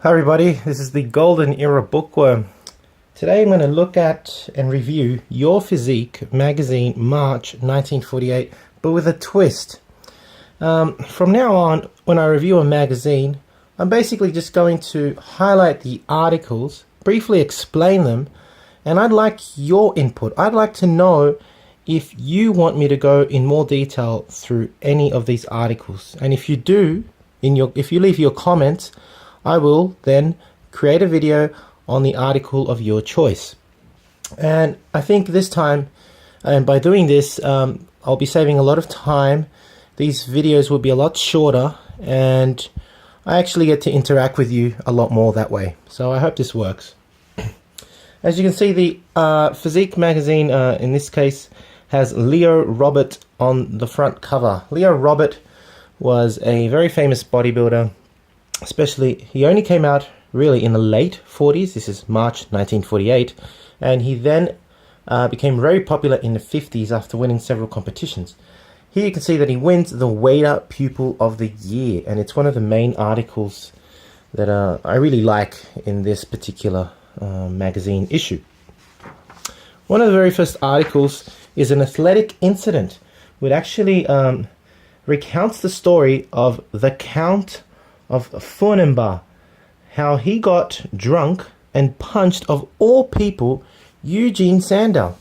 Hi everybody, this is the Golden Era Bookworm. Today I'm going to look at and review Your Physique magazine, March 1948, but with a twist. From now on, when I review a magazine, I'm basically just going to highlight the articles, briefly explain them, and I'd like your input. I'd like to know if you want me to go in more detail through any of these articles. And if you do, if you leave your comments, I will then create a video on the article of your choice. And I think this time, and by doing this, I'll be saving a lot of time. These videos will be a lot shorter, and I actually get to interact with you a lot more that way. So I hope this works. As you can see, the Physique magazine, in this case, has Leo Robert on the front cover. Leo Robert was a very famous bodybuilder. Especially, he only came out really in the late 40s. This is March 1948, and he then became very popular in the 50s after winning several competitions. Here you can see that he wins the Wader Pupil of the Year, and it's one of the main articles that I really like in this particular magazine issue. One of the very first articles is an athletic incident which actually recounts the story of the Count of Furnenbar, how he got drunk and punched, of all people, Eugene Sandow,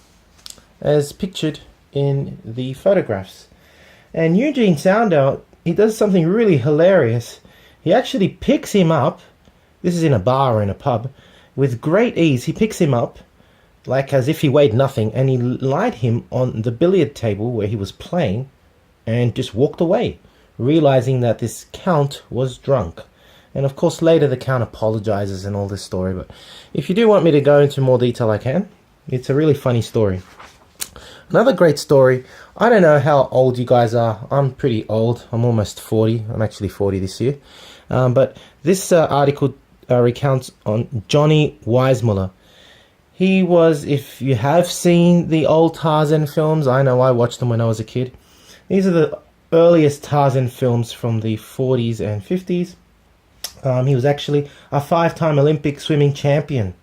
as pictured in the photographs. And Eugene Sandow, he does something really hilarious. He actually picks him up, this is in a bar or in a pub, with great ease. He picks him up like as if he weighed nothing, and he laid him on the billiard table where he was playing and just walked away, realizing that this Count was drunk. And of course later the Count apologizes and all this story, but if you do want me to go into more detail, I can. It's a really funny story. Another great story, I don't know how old you guys are. I'm pretty old. I'm almost 40. I'm actually 40 this year. But this article recounts on Johnny Weissmuller. He was, if you have seen the old Tarzan films, I know I watched them when I was a kid. These are the earliest Tarzan films from the 40s and 50s. He was actually a 5-time Olympic swimming champion,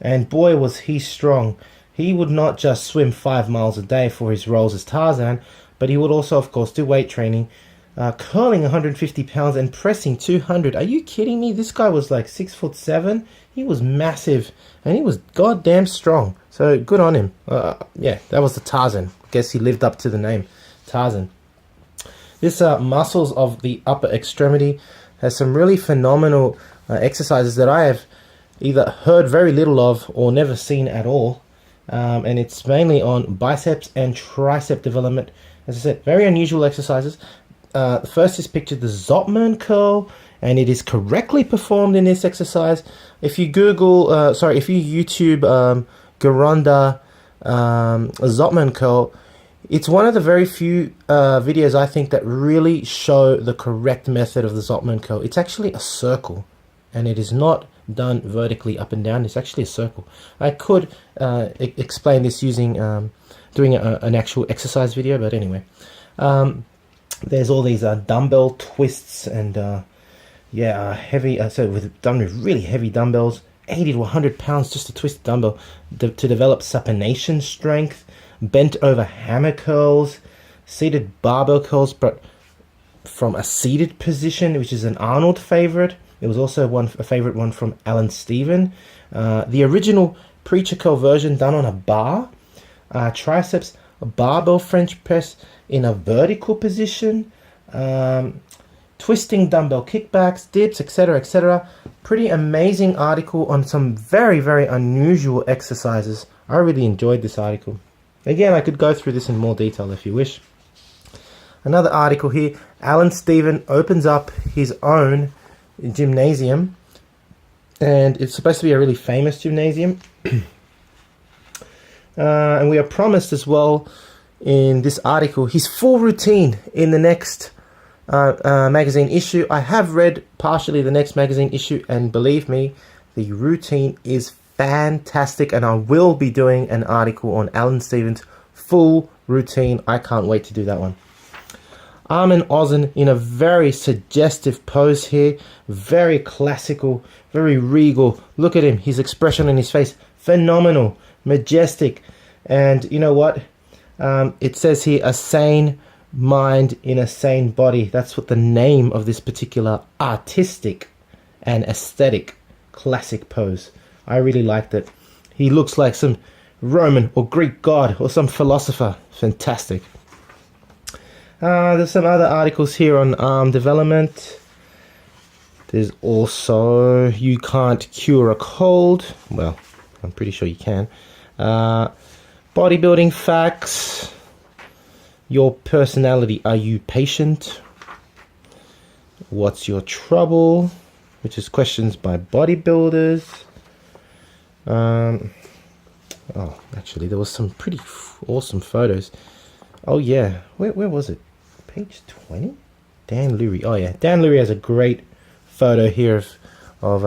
and boy was he strong. He would not just swim 5 miles a day for his roles as Tarzan, but he would also, of course, do weight training, curling 150 pounds and pressing 200. Are you kidding me? This guy was like 6'7". He was massive, and he was goddamn strong. So good on him. Yeah, that was the Tarzan. Guess he lived up to the name, Tarzan. This muscles of the upper extremity has some really phenomenal exercises that I have either heard very little of or never seen at all. And it's mainly on biceps and tricep development. As I said, very unusual exercises. The first is pictured the Zottman curl, and it is correctly performed in this exercise. If you Google, if you YouTube Garonda Zottman curl, it's one of the very few videos I think that really show the correct method of the Zottman curl. It's actually a circle, and it is not done vertically up and down. It's actually a circle. I could explain this using doing an actual exercise video, but anyway, there's all these dumbbell twists and heavy. Done with really heavy dumbbells, 80 to 100 pounds just to twist the dumbbell to develop supination strength. Bent over hammer curls, seated barbell curls, but from a seated position, which is an Arnold favorite. It was also a favorite one from Allan Stevens. The original preacher curl version done on a bar. Triceps, a barbell French press in a vertical position. Twisting dumbbell kickbacks, dips, etc., etc. Pretty amazing article on some very, very unusual exercises. I really enjoyed this article. Again, I could go through this in more detail if you wish. Another article here, Allan Stevens opens up his own gymnasium, and it's supposed to be a really famous gymnasium. And we are promised as well in this article his full routine in the next magazine issue. I have read partially the next magazine issue, and believe me, the routine is fantastic, and I will be doing an article on Allan Stevens' full routine. I can't wait to do that one. Armin Ozen in a very suggestive pose here, very classical, very regal. Look at him, his expression on his face, phenomenal, majestic. And you know what? It says here, a sane mind in a sane body. That's what the name of this particular artistic and aesthetic classic pose. I really liked it. He looks like some Roman or Greek god or some philosopher. Fantastic. There's some other articles here on arm development. There's also, you can't cure a cold. Well, I'm pretty sure you can. Bodybuilding facts. Your personality, are you patient? What's your trouble? Which is questions by bodybuilders. Oh, actually, there was some pretty awesome photos. Oh yeah, where was it? Page 20? Dan Lurie. Oh yeah, Dan Lurie has a great photo here of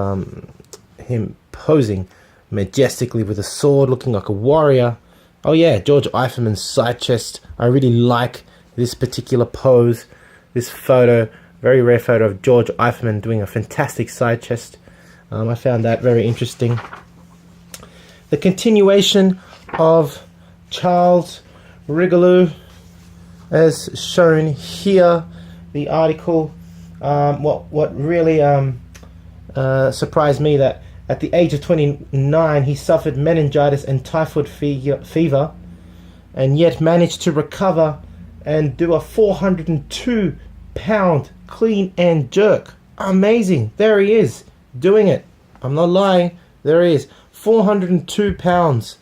him posing majestically with a sword, looking like a warrior. Oh yeah, George Eiferman's side chest. I really like this particular pose, this photo, very rare photo of George Eiferman doing a fantastic side chest. I found that very interesting. The continuation of Charles Rigoulot, as shown here, the article. What really surprised me, that at the age of 29 he suffered meningitis and typhoid fever, and yet managed to recover and do a 402-pound clean and jerk. Amazing. There he is doing it. I'm not lying. There he is. 402 pounds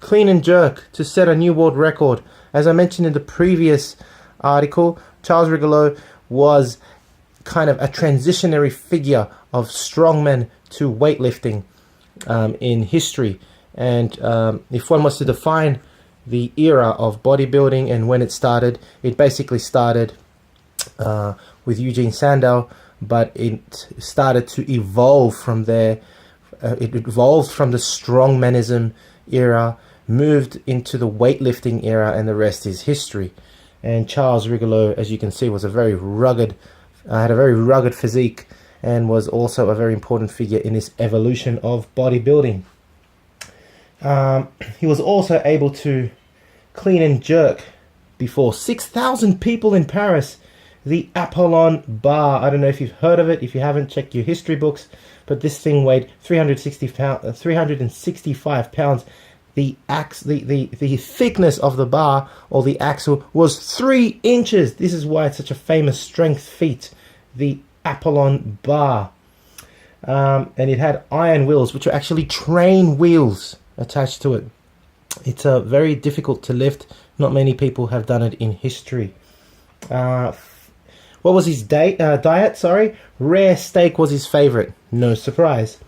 clean and jerk to set a new world record. As I mentioned in the previous article, Charles Rigoulot was kind of a transitionary figure of strongmen to weightlifting in history. And if one was to define the era of bodybuilding and when it started, it basically started with Eugene Sandow, but it started to evolve from there. It evolved from the strongmanism era, moved into the weightlifting era, and the rest is history. And Charles Rigoulot, as you can see, was a very rugged, had a very rugged physique, and was also a very important figure in this evolution of bodybuilding. He was also able to clean and jerk before 6,000 people in Paris the Apollon Bar. I don't know if you've heard of it. If you haven't, check your history books. But this thing weighed 365 pounds. The thickness of the bar, or the axle, was 3 inches. This is why it's such a famous strength feat, the Apollon Bar. And it had iron wheels, which are actually train wheels attached to it. It's very difficult to lift. Not many people have done it in history. What was his diet? Sorry, rare steak was his favorite. No surprise.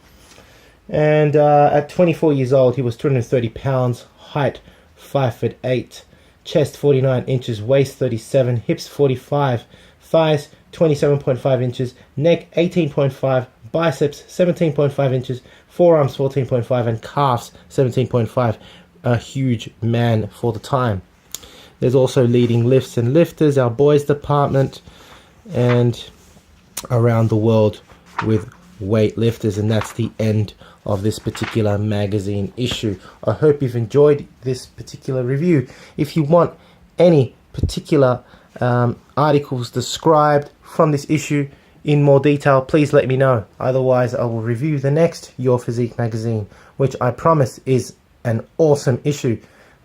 And at 24 years old, he was 230 pounds, height 5'8", chest 49 inches, waist 37, hips 45, thighs 27.5 inches, neck 18.5, biceps 17.5 inches, forearms 14.5, and calves 17.5. A huge man for the time. There's also leading lifts and lifters, our boys department, and around the world with weightlifters. And that's the end of this particular magazine issue. I hope you've enjoyed this particular review. If you want any particular articles described from this issue in more detail, please let me know. Otherwise, I will review the next Your Physique magazine, which I promise is an awesome issue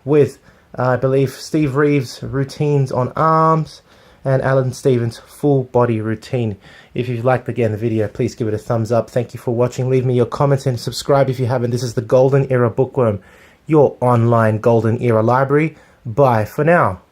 with, I believe, Steve Reeves' routines on arms and Allan Stevens' full body routine. If you've liked, again, the video, please give it a thumbs up. Thank you for watching. Leave me your comments and subscribe if you haven't. This is the Golden Era Bookworm, your online Golden Era library. Bye for now.